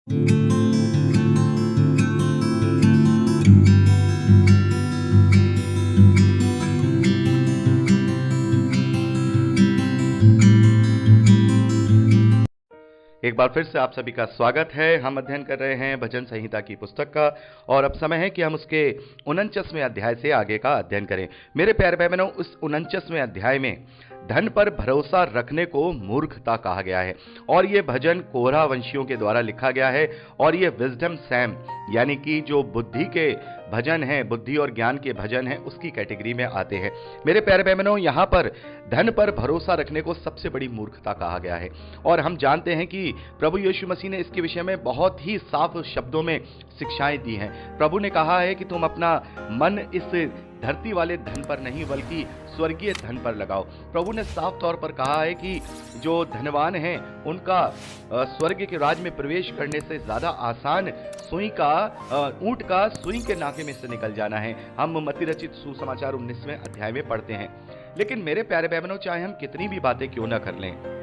एक बार फिर से आप सभी का स्वागत है। हम अध्ययन कर रहे हैं भजन संहिता की पुस्तक का और अब समय है कि हम उसके 49वें अध्याय से आगे का अध्ययन करें। मेरे प्यारे भाई बहनों, उस 49वें अध्याय में धन पर भरोसा रखने को मूर्खता कहा गया है और यह भजन कोरह वंशियों के द्वारा लिखा गया है और यह विजडम सैम यानी कि जो बुद्धि के भजन हैं, बुद्धि और ज्ञान के भजन हैं, उसकी कैटेगरी में आते हैं। मेरे प्यारे भाई बहनों, यहाँ पर धन पर भरोसा रखने को सबसे बड़ी मूर्खता कहा गया है और हम जानते हैं कि प्रभु यीशु मसीह ने इसके विषय में बहुत ही साफ शब्दों में शिक्षाएं दी हैं। प्रभु ने कहा है कि तुम अपना मन इस धरती वाले धन पर नहीं बल्कि स्वर्गीय धन पर लगाओ। प्रभु ने साफ तौर पर कहा है कि जो धनवान हैं उनका स्वर्ग के राज में प्रवेश करने से ज्यादा आसान ऊंट का सुई के नाके में से निकल जाना है। हम मत्ती रचित सुसमाचार 19वें अध्याय में पढ़ते हैं। लेकिन मेरे प्यारे भाई बहनों, चाहे हम कितनी भी बातें क्यों ना कर लें,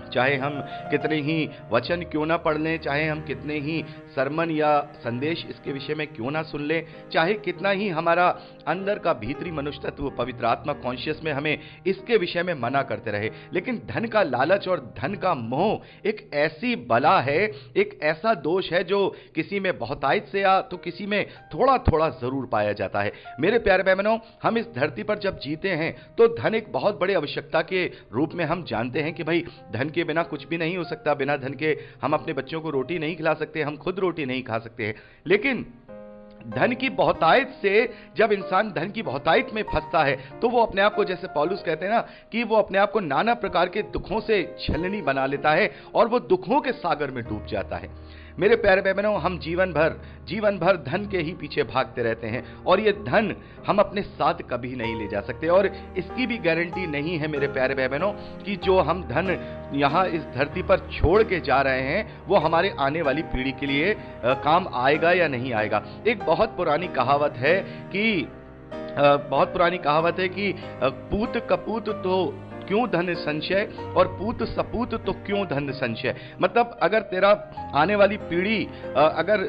चाहे हम कितने ही वचन क्यों ना पढ़ लें, चाहे हम कितने ही सरमन या संदेश इसके विषय में क्यों ना सुन लें, चाहे कितना ही हमारा अंदर का भीतरी मनुष्य तत्व पवित्र आत्मा कॉन्शियस में हमें इसके विषय में मना करते रहे, लेकिन धन का लालच और धन का मोह एक ऐसी बला है, एक ऐसा दोष है जो किसी में बहुतायत से या तो किसी में थोड़ा थोड़ा जरूर पाया जाता है। मेरे प्यारे भाई बहनों, हम इस धरती पर जब जीते हैं तो धन एक बहुत बड़ी आवश्यकता के रूप में हम जानते हैं कि भाई धन के बिना कुछ भी नहीं हो सकता। बिना धन के हम अपने बच्चों को रोटी नहीं खिला सकते, हम खुद रोटी नहीं खा सकते हैं। लेकिन धन की बहुतायत से जब इंसान धन की बहुतायत में फंसता है तो वो अपने आप को, जैसे पौलुस कहते हैं ना, कि वो अपने आप को नाना प्रकार के दुखों से छलनी बना लेता है और वो दुखों के सागर में डूब जाता है। मेरे प्यारे भाई बहनों, हम जीवन भर धन के ही पीछे भागते रहते हैं और ये धन हम अपने साथ कभी नहीं ले जा सकते और इसकी भी गारंटी नहीं है मेरे प्यारे भाई बहनों कि जो हम धन यहाँ इस धरती पर छोड़ के जा रहे हैं वो हमारे आने वाली पीढ़ी के लिए काम आएगा या नहीं आएगा। एक बहुत पुरानी कहावत है कि पूत कपूत तो क्यों धन संशय और पूत सपूत तो क्यों धन संशय। मतलब अगर तेरा आने वाली पीढ़ी अगर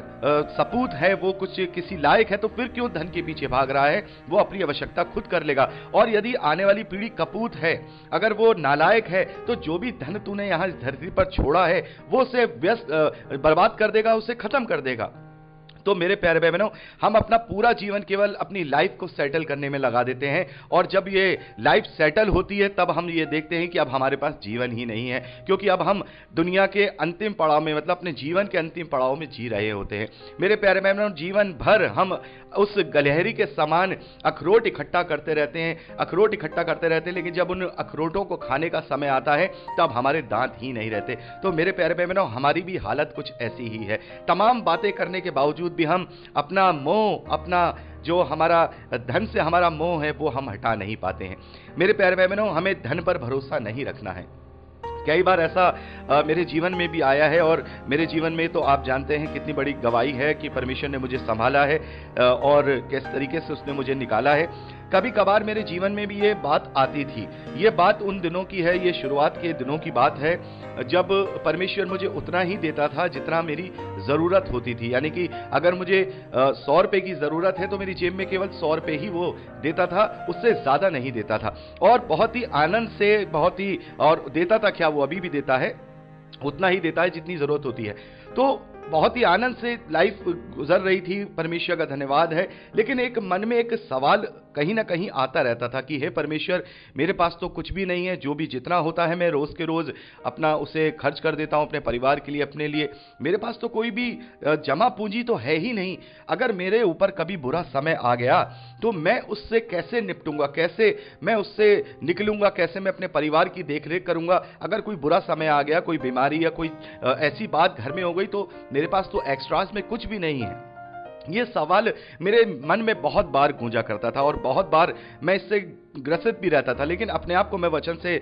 सपूत है, वो कुछ किसी लायक है, तो फिर क्यों धन के पीछे भाग रहा है, वो अपनी आवश्यकता खुद कर लेगा। और यदि आने वाली पीढ़ी कपूत है, अगर वो नालायक है, तो जो भी धन तूने यहाँ इस धरती पर छोड़ा है वो उसे बर्बाद कर देगा, उसे खत्म कर देगा। तो मेरे प्यारे भाई बहनों, हम अपना पूरा जीवन केवल अपनी लाइफ को सेटल करने में लगा देते हैं और जब ये लाइफ सेटल होती है तब हम ये देखते हैं कि अब हमारे पास जीवन ही नहीं है, क्योंकि अब हम दुनिया के अंतिम पड़ाव में, मतलब अपने जीवन के अंतिम पड़ाव में जी रहे होते हैं। मेरे प्यारे भाई बहनों, जीवन भर हम उस गलहरी के समान अखरोट इकट्ठा करते रहते हैं, लेकिन जब उन अखरोटों को खाने का समय आता है तब हमारे दांत ही नहीं रहते। तो मेरे प्यारे भाई बहनों, हमारी भी हालत कुछ ऐसी ही है। तमाम बातें करने के बावजूद भी हम अपना मोह, अपना जो हमारा धन से हमारा मोह है, वो हम हटा नहीं पाते हैं। मेरे प्यारे भाई बहनों, हमें धन पर भरोसा नहीं रखना है। कई बार ऐसा मेरे जीवन में भी आया है और मेरे जीवन में तो आप जानते हैं कितनी बड़ी गवाही है कि परमेश्वर ने मुझे संभाला है और किस तरीके से उसने मुझे निकाला है। कभी कभार मेरे जीवन में भी ये बात आती थी। ये बात उन दिनों की है, ये शुरुआत के दिनों की बात है जब परमेश्वर मुझे उतना ही देता था जितना मेरी ज़रूरत होती थी। यानी कि अगर मुझे 100 रुपए की ज़रूरत है तो मेरी जेब में केवल 100 रुपए ही वो देता था, उससे ज़्यादा नहीं देता था। और बहुत ही आनंद से, और देता था क्या, वो अभी भी देता है, उतना ही देता है जितनी ज़रूरत होती है। तो बहुत ही आनंद से लाइफ गुजर रही थी, परमेश्वर का धन्यवाद है। लेकिन एक मन में एक सवाल कहीं ना कहीं आता रहता था कि हे परमेश्वर, मेरे पास तो कुछ भी नहीं है, जो भी जितना होता है मैं रोज के रोज अपना उसे खर्च कर देता हूं अपने परिवार के लिए, अपने लिए। मेरे पास तो कोई भी जमा पूंजी तो है ही नहीं। अगर मेरे ऊपर कभी बुरा समय आ गया तो मैं उससे कैसे निपटूंगा, कैसे मैं उससे निकलूंगा, कैसे मैं अपने परिवार की देखरेख करूंगा। अगर कोई बुरा समय आ गया, कोई बीमारी या कोई ऐसी बात घर में हो गई तो मेरे पास तो एक्स्ट्रास में कुछ भी नहीं है। ये सवाल मेरे मन में बहुत बार गूंजा करता था और बहुत बार मैं इससे ग्रसित भी रहता था, लेकिन अपने आप को मैं वचन से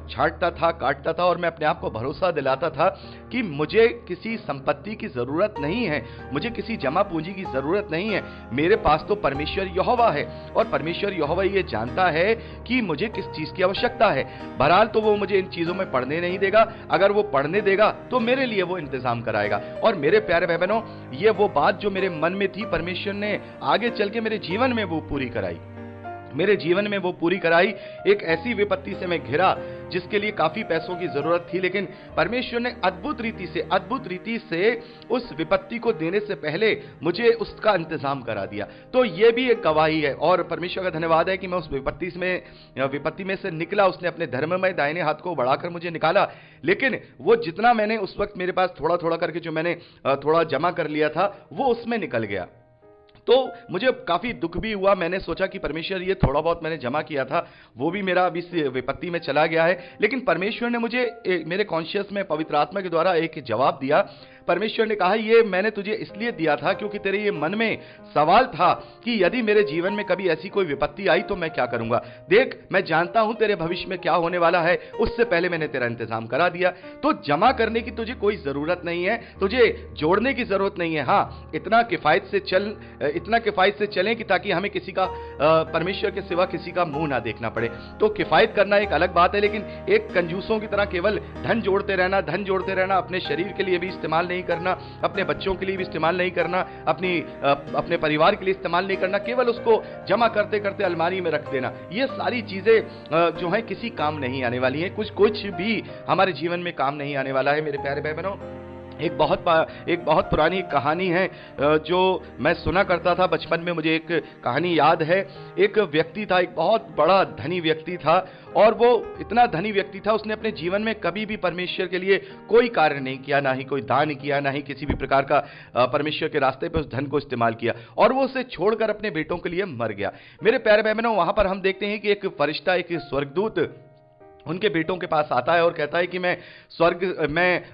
छांटता था, काटता था, और मैं अपने आप को भरोसा दिलाता था कि मुझे किसी संपत्ति की जरूरत नहीं है, मुझे किसी जमा पूंजी की जरूरत नहीं है। मेरे पास तो परमेश्वर यहोवा है, और परमेश्वर यहोवा ये जानता है कि मुझे किस चीज की आवश्यकता है। बहरहाल तो वो मुझे इन चीजों में पढ़ने नहीं देगा, अगर वो पढ़ने देगा तो मेरे लिए वो इंतजाम कराएगा। और मेरे प्यारे भाई बहनों, ये वो बात जो मेरे मन में थी, परमेश्वर ने आगे चल के मेरे जीवन में वो पूरी कराई, मेरे जीवन में वो पूरी कराई। एक ऐसी विपत्ति से मैं घिरा जिसके लिए काफी पैसों की जरूरत थी, लेकिन परमेश्वर ने अद्भुत रीति से उस विपत्ति को देने से पहले मुझे उसका इंतजाम करा दिया। तो ये भी एक गवाही है, और परमेश्वर का धन्यवाद है कि मैं उस विपत्ति में से निकला। उसने अपने धर्ममय दाहिने हाथ को बढ़ाकर मुझे निकाला। लेकिन वो जितना मैंने उस वक्त मेरे पास थोड़ा थोड़ा करके जो मैंने थोड़ा जमा कर लिया था, वो उसमें निकल गया। तो मुझे काफी दुख भी हुआ। मैंने सोचा कि परमेश्वर, ये थोड़ा बहुत मैंने जमा किया था वो भी मेरा अभी इस विपत्ति में चला गया है। लेकिन परमेश्वर ने मुझे मेरे कॉन्शियस में पवित्र आत्मा के द्वारा एक जवाब दिया। परमेश्वर ने कहा, ये मैंने तुझे इसलिए दिया था क्योंकि तेरे ये मन में सवाल था कि यदि मेरे जीवन में कभी ऐसी कोई विपत्ति आई तो मैं क्या करूंगा। देख, मैं जानता हूं तेरे भविष्य में क्या होने वाला है, उससे पहले मैंने तेरा इंतजाम करा दिया। तो जमा करने की तुझे कोई जरूरत नहीं है, तुझे जोड़ने की जरूरत नहीं है। हाँ, इतना किफायत से चलें कि ताकि हमें किसी का परमेश्वर के सिवा किसी का मुंह ना देखना पड़े। तो किफायत करना एक अलग बात है, लेकिन एक कंजूसों की तरह केवल धन जोड़ते रहना, अपने शरीर के लिए भी इस्तेमाल नहीं करना, अपने बच्चों के लिए भी इस्तेमाल नहीं करना, अपने परिवार के लिए इस्तेमाल नहीं करना, केवल उसको जमा करते करते अलमारी में रख देना, ये सारी चीजें जो है किसी काम नहीं आने वाली हैं। कुछ भी हमारे जीवन में काम नहीं आने वाला है। मेरे प्यारे भाई बहनों, एक बहुत पुरानी कहानी है जो मैं सुना करता था बचपन में। मुझे एक कहानी याद है। एक व्यक्ति था, एक बहुत बड़ा धनी व्यक्ति था, और वो इतना धनी व्यक्ति था, उसने अपने जीवन में कभी भी परमेश्वर के लिए कोई कार्य नहीं किया, ना ही कोई दान किया, ना ही किसी भी प्रकार का परमेश्वर के रास्ते पर उस धन को इस्तेमाल किया, और वो उसे छोड़कर अपने बेटों के लिए मर गया। मेरे प्यारे भाई बहनों, वहां पर हम देखते हैं कि एक फरिश्ता, एक स्वर्गदूत उनके बेटों के पास आता है और कहता है कि मैं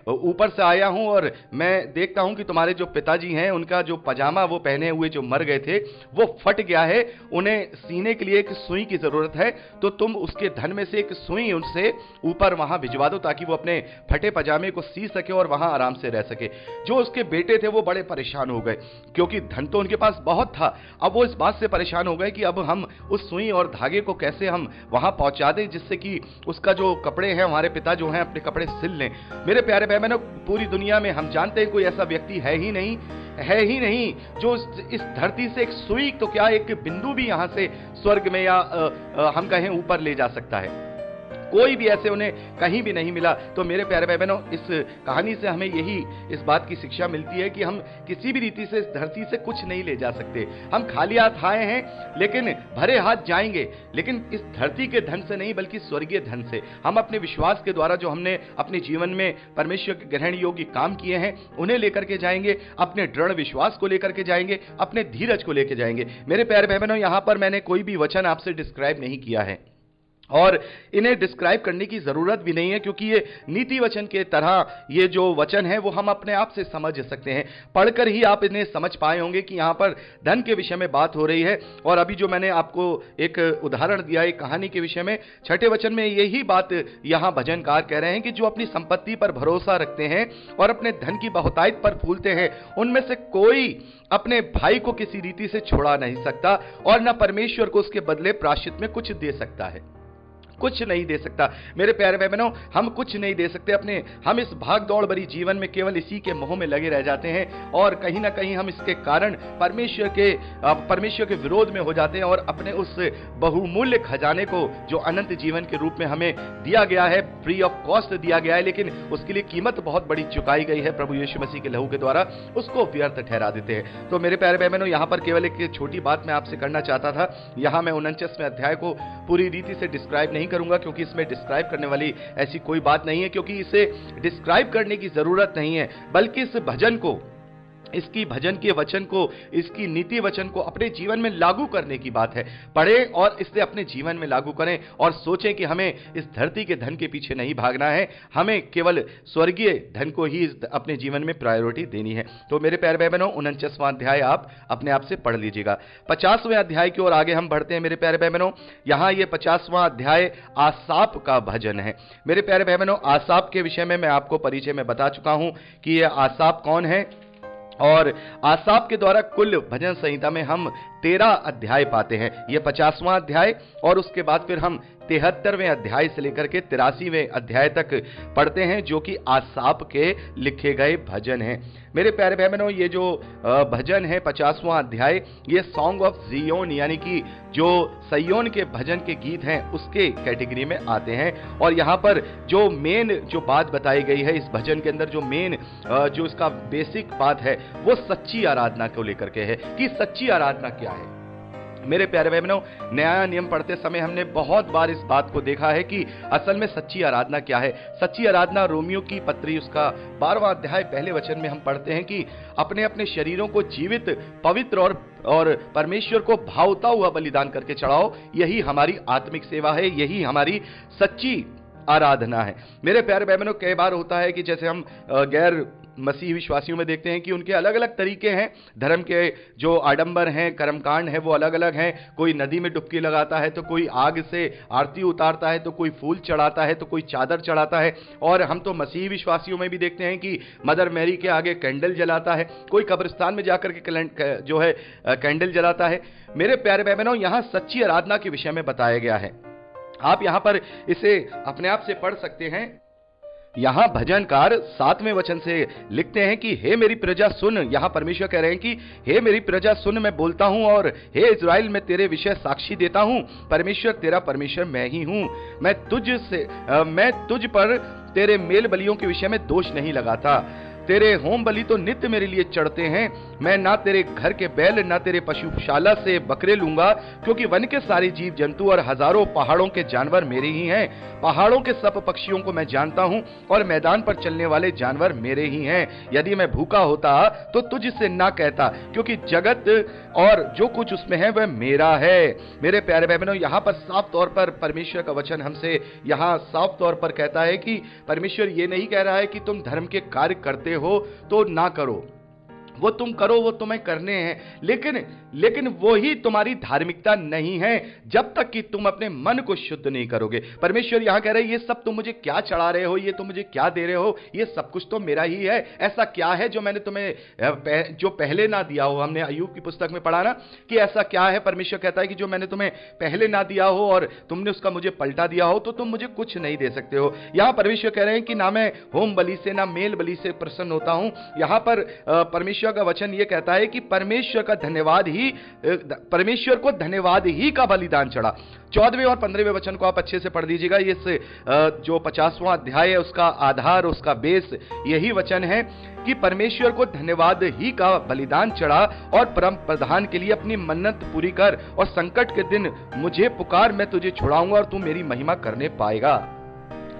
ऊपर से आया हूं और मैं देखता हूं कि तुम्हारे जो पिताजी हैं, उनका जो पजामा वो पहने हुए जो मर गए थे वो फट गया है, उन्हें सीने के लिए एक सुई की जरूरत है, तो तुम उसके धन में से एक सुई उनसे ऊपर वहां भिजवा दो ताकि वो अपने फटे पजामे को सी सके और वहां आराम से रह सके। जो उसके बेटे थे वो बड़े परेशान हो गए, क्योंकि धन तो उनके पास बहुत था। अब वो इस बात से परेशान हो गए कि अब हम उस सुई और धागे को कैसे हम वहां पहुंचा दें जिससे कि उसका जो कपड़े हैं, हमारे पिता जो हैं अपने कपड़े सिल लें। मेरे प्यारे भाई बहनों, पूरी दुनिया में हम जानते हैं कोई ऐसा व्यक्ति है ही नहीं जो इस धरती से एक सुई तो क्या एक बिंदु भी यहां से स्वर्ग में या हम कहें ऊपर ले जा सकता है। कोई भी ऐसे उन्हें कहीं भी नहीं मिला। तो मेरे प्यारे भाई बहनों, इस कहानी से हमें यही इस बात की शिक्षा मिलती है कि हम किसी भी रीति से इस धरती से कुछ नहीं ले जा सकते। हम खाली हाथ आए हैं लेकिन भरे हाथ जाएंगे, लेकिन इस धरती के धन से नहीं बल्कि स्वर्गीय धन से। हम अपने विश्वास के द्वारा जो हमने अपने जीवन में परमेश्वर के ग्रहण योग्य काम किए हैं उन्हें लेकर के जाएंगे, अपने दृढ़ विश्वास को लेकर के जाएंगे, अपने धीरज को लेकर जाएंगे। मेरे प्यारे भाई बहनों, यहां पर मैंने कोई भी वचन आपसे डिस्क्राइब नहीं किया है और इन्हें डिस्क्राइब करने की जरूरत भी नहीं है, क्योंकि ये नीति वचन के तरह ये जो वचन है वो हम अपने आप से समझ सकते हैं। पढ़कर ही आप इन्हें समझ पाए होंगे कि यहां पर धन के विषय में बात हो रही है। और अभी जो मैंने आपको एक उदाहरण दिया एक कहानी के विषय में, छठे वचन में यही बात यहां भजनकार कह रहे हैं कि जो अपनी संपत्ति पर भरोसा रखते हैं और अपने धन की बहुतायत पर फूलते हैं, उनमें से कोई अपने भाई को किसी रीति से छुड़ा नहीं सकता और न परमेश्वर को उसके बदले प्रायश्चित में कुछ दे सकता है, कुछ नहीं दे सकता। मेरे प्यारे भाई बहनों, हम कुछ नहीं दे सकते अपने। हम इस भाग दौड़ भरी जीवन में केवल इसी के मोह में लगे रह जाते हैं और कहीं ना कहीं हम इसके कारण परमेश्वर के विरोध में हो जाते हैं और अपने उस बहुमूल्य खजाने को जो अनंत जीवन के रूप में हमें दिया गया है, फ्री ऑफ कॉस्ट दिया गया है, लेकिन उसके लिए कीमत बहुत बड़ी चुकाई गई है प्रभु यीशु मसीह के लहू के द्वारा, उसको व्यर्थ ठहरा देते हैं। तो मेरे प्यारे भाई बहनों, यहां पर केवल एक छोटी बात मैं आपसे करना चाहता था। यहां मैं 49वें अध्याय को पूरी रीति से डिस्क्राइब नहीं करूंगा, क्योंकि इसमें डिस्क्राइब करने वाली ऐसी कोई बात नहीं है, क्योंकि इसे डिस्क्राइब करने की जरूरत नहीं है, बल्कि इस भजन को इसकी भजन के वचन को, इसकी नीति वचन को अपने जीवन में लागू करने की बात है। पढ़ें और इसे अपने जीवन में लागू करें और सोचें कि हमें इस धरती के धन के पीछे नहीं भागना है, हमें केवल स्वर्गीय धन को ही अपने जीवन में प्रायोरिटी देनी है। तो मेरे प्यारे भाई बहनों, 49वां अध्याय आप अपने आप से पढ़ लीजिएगा। 50वें अध्याय की ओर आगे हम बढ़ते हैं मेरे प्यारे भाई बहनों। यहां ये 50वां अध्याय आसाप का भजन है। मेरे प्यारे भाई बहनों, आसाप के विषय में मैं आपको परिचय में बता चुका हूं कि यह आसाप कौन है, और आसाप के द्वारा कुल भजन संहिता में हम 13 अध्याय पाते हैं। यह 50वां अध्याय, और उसके बाद फिर हम 73वें अध्याय से लेकर के 83वें अध्याय तक पढ़ते हैं, जो कि आसाप के लिखे गए भजन हैं। मेरे प्यारे भाई बहनों, ये जो भजन है 50वां अध्याय, ये सॉन्ग ऑफ जियोन यानी कि जो सयोन के भजन के गीत हैं उसके कैटेगरी में आते हैं। और यहाँ पर जो मेन जो बात बताई गई है इस भजन के अंदर, जो मेन जो इसका बेसिक बात है वो सच्ची आराधना को लेकर के है कि सच्ची आराधना क्या है। मेरे प्यारे भाई बहनों, नया नियम पढ़ते समय हमने बहुत बार इस बात को देखा है कि असल में सच्ची आराधना क्या है। सच्ची आराधना रोमियो की पत्री उसका 12वां अध्याय पहले वचन में हम पढ़ते हैं कि अपने अपने शरीरों को जीवित, पवित्र और परमेश्वर को भावता हुआ बलिदान करके चढ़ाओ, यही हमारी आत्मिक सेवा है, यही हमारी सच्ची आराधना है। मेरे प्यारे भाई बहनों, कई बार होता है कि जैसे हम गैर मसीह विश्वासियों में देखते हैं कि उनके अलग अलग तरीके हैं, धर्म के जो आडंबर हैं, कर्मकांड है, वो अलग अलग हैं। कोई नदी में डुबकी लगाता है, तो कोई आग से आरती उतारता है, तो कोई फूल चढ़ाता है, तो कोई चादर चढ़ाता है। और हम तो मसीह विश्वासियों में भी देखते हैं कि मदर मैरी के आगे कैंडल जलाता है, कोई कब्रिस्तान में जाकर के जो है कैंडल जलाता है। मेरे प्यारे भाई बहनों, यहां सच्ची आराधना के विषय में बताया गया है। आप यहां पर इसे अपने आप से पढ़ सकते हैं। यहां भजनकार 7वें वचन से लिखते हैं कि हे मेरी प्रजा सुन। यहां परमेश्वर कह रहे हैं कि हे मेरी प्रजा सुन, मैं बोलता हूं, और हे इज़राइल मैं तेरे विषय साक्षी देता हूं। परमेश्वर तेरा परमेश्वर मैं ही हूं। मैं तुझ पर तेरे मेल बलियों के विषय में दोष नहीं लगाता। तेरे होम बलि तो नित्य मेरे लिए चढ़ते हैं। मैं ना तेरे घर के बैल ना तेरे पशुशाला से बकरे लूंगा, क्योंकि वन के सारे जीव जंतु और हजारों पहाड़ों के जानवर मेरे ही हैं। पहाड़ों के सब पक्षियों को मैं जानता हूं, और मैदान पर चलने वाले जानवर मेरे ही हैं। यदि मैं भूखा होता तो तुझसे ना कहता, क्योंकि जगत और जो कुछ उसमें है वह मेरा है। मेरे प्यारे भाई बहनों, यहां पर साफ तौर पर परमेश्वर का वचन हमसे यहां साफ तौर पर कहता है कि परमेश्वर ये नहीं कह रहा है कि तुम धर्म के कार्य करते हो तो ना करो, वो तुम करो, वो तुम्हें करने हैं, लेकिन वो ही तुम्हारी धार्मिकता नहीं है जब तक कि तुम अपने मन को शुद्ध नहीं करोगे। परमेश्वर यहां कह रहे हैं, ये सब तुम मुझे क्या चढ़ा रहे हो, ये तुम मुझे क्या दे रहे हो, ये सब कुछ तो मेरा ही है। ऐसा क्या है जो मैंने तुम्हें जो पहले ना दिया हो। हमने अय्यूब की पुस्तक में पढ़ा ना कि ऐसा क्या है, परमेश्वर कहता है कि जो मैंने तुम्हें पहले ना दिया हो और तुमने उसका मुझे पलटा दिया हो, तो तुम मुझे कुछ नहीं दे सकते हो। यहां परमेश्वर कह रहे हैं कि ना मैं होम बलि से ना मेल बलि से प्रसन्न होता हूं। यहां पर परमेश्वर का वचन यह कहता है कि परमेश्वर को धन्यवाद ही का बलिदान चढ़ा। 14वें और 15वें वचन को आप अच्छे से पढ़ लीजिएगा। इस जो 50वां अध्याय है उसका आधार, उसका बेस यही वचन है कि परमेश्वर को धन्यवाद ही का बलिदान चढ़ा और परम प्रधान के लिए अपनी मन्नत पूरी कर, और संकट के दिन मुझे पुकार, मैं तुझे छुड़ाऊंगा और तू मेरी महिमा करने पाएगा।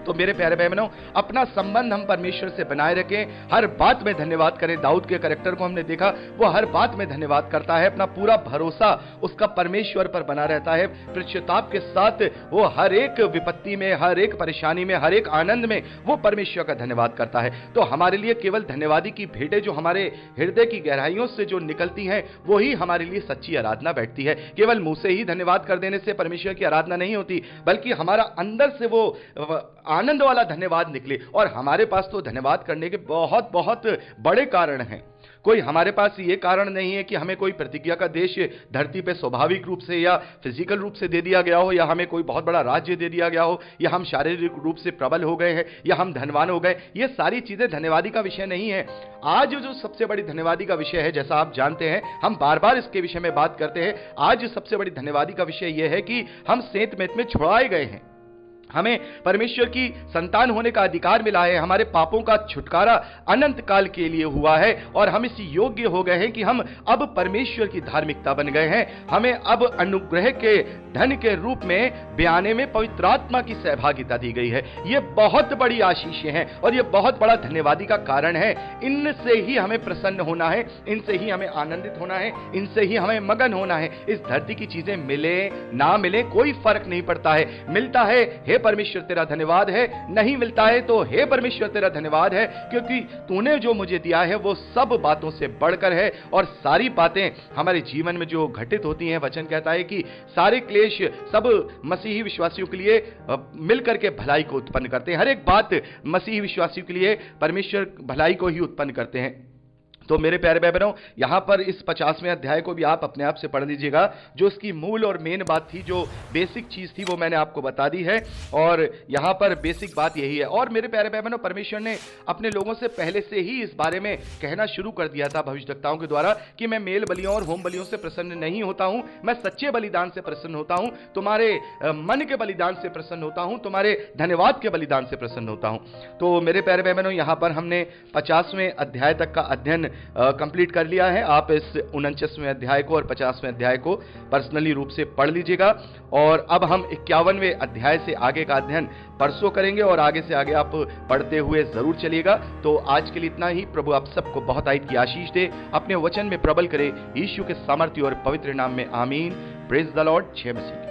तो मेरे प्यारे भाई बहनों, अपना संबंध हम परमेश्वर से बनाए रखें, हर बात में धन्यवाद करें। दाऊद के कैरेक्टर को हमने देखा, वो हर बात में धन्यवाद करता है, अपना पूरा भरोसा उसका परमेश्वर पर बना रहता है। पश्चाताप के साथ वो हर एक विपत्ति में, हर एक परेशानी में, हर एक आनंद में वो परमेश्वर का धन्यवाद करता है। तो हमारे लिए केवल धन्यवादी की भेंटें जो हमारे हृदय की गहराइयों से जो निकलती हैं, वो ही हमारे लिए सच्ची आराधना बैठती है। केवल मुंह से ही धन्यवाद कर देने से परमेश्वर की आराधना नहीं होती, बल्कि हमारा अंदर से वो आनंद वाला धन्यवाद निकले। और हमारे पास तो धन्यवाद करने के बहुत बहुत बड़े कारण हैं। कोई हमारे पास ये कारण नहीं है कि हमें कोई प्रतिज्ञा का देश धरती पे स्वाभाविक रूप से या फिजिकल रूप से दे दिया गया हो, या हमें कोई बहुत बड़ा राज्य दे दिया गया हो, या हम शारीरिक रूप से प्रबल हो गए हैं, या हम धनवान हो गए। ये सारी चीजें धन्यवादी का विषय नहीं है। आज जो सबसे बड़ी धन्यवादी का विषय है, जैसा आप जानते हैं, हम बार बार इसके विषय में बात करते हैं, आज सबसे बड़ी धन्यवादी का विषय यह है कि हम सेंत मेत में छुड़ाए गए हैं। हमें परमेश्वर की संतान होने का अधिकार मिला है, हमारे पापों का छुटकारा अनंत काल के लिए हुआ है और हम इस योग्य हो गए हैं कि हम अब परमेश्वर की धार्मिकता बन गए हैं। हमें अब अनुग्रह के धन के रूप में बयाने में पवित्र आत्मा की सहभागिता दी गई है। यह बहुत बड़ी आशीषें हैं और यह बहुत बड़ा धन्यवादी का कारण है। इनसे ही हमें प्रसन्न होना है, इनसे ही हमें आनंदित होना है, इनसे ही हमें मगन होना है। इस धरती की चीजें मिले ना मिले कोई फर्क नहीं पड़ता है। मिलता है, हे परमेश्वर तेरा धन्यवाद है, नहीं मिलता है तो हे परमेश्वर तेरा धन्यवाद है, क्योंकि तूने जो मुझे दिया है वो सब बातों से बढ़कर है। और सारी बातें हमारे जीवन में जो घटित होती हैं, वचन कहता है कि सारे क्लेश सब मसीही विश्वासियों के लिए मिलकर के भलाई को उत्पन्न करते हैं। हर एक बात मसीही विश्वासियों के लिए परमेश्वर भलाई को ही उत्पन्न करते हैं। तो मेरे प्यारे भाई बहनों, यहां पर इस 50वें अध्याय को भी आप अपने आप से पढ़ लीजिएगा। जो इसकी मूल और मेन बात थी, जो बेसिक चीज थी, वो मैंने आपको बता दी है और यहां पर बेसिक बात यही है। और मेरे प्यारे भाई बहनों, परमेश्वर ने अपने लोगों से पहले से ही इस बारे में कहना शुरू कर दिया था भविष्यवक्ताओं के द्वारा कि मैं मेल बलियों और होम बलियों से प्रसन्न नहीं होता हूं, मैं सच्चे बलिदान से प्रसन्न होता हूं, तुम्हारे मन के बलिदान से प्रसन्न होता हूं, तुम्हारे धन्यवाद के बलिदान से प्रसन्न होता हूं। तो मेरे प्यारे भाई बहनों, यहां पर हमने 50वें अध्याय तक का अध्ययन कंप्लीट कर लिया है। आप इस 49वें अध्याय को और 50वें अध्याय को पर्सनली रूप से पढ़ लीजिएगा। और अब हम 51वें अध्याय से आगे का अध्ययन परसों करेंगे और आगे से आगे आप पढ़ते हुए जरूर चलिएगा। तो आज के लिए इतना ही। प्रभु आप सबको बहुत आयत की आशीष दे, अपने वचन में प्रबल करे, यीशु के सामर्थ्य और पवित्र नाम में आमीन। Praise the Lord. जय मसीह।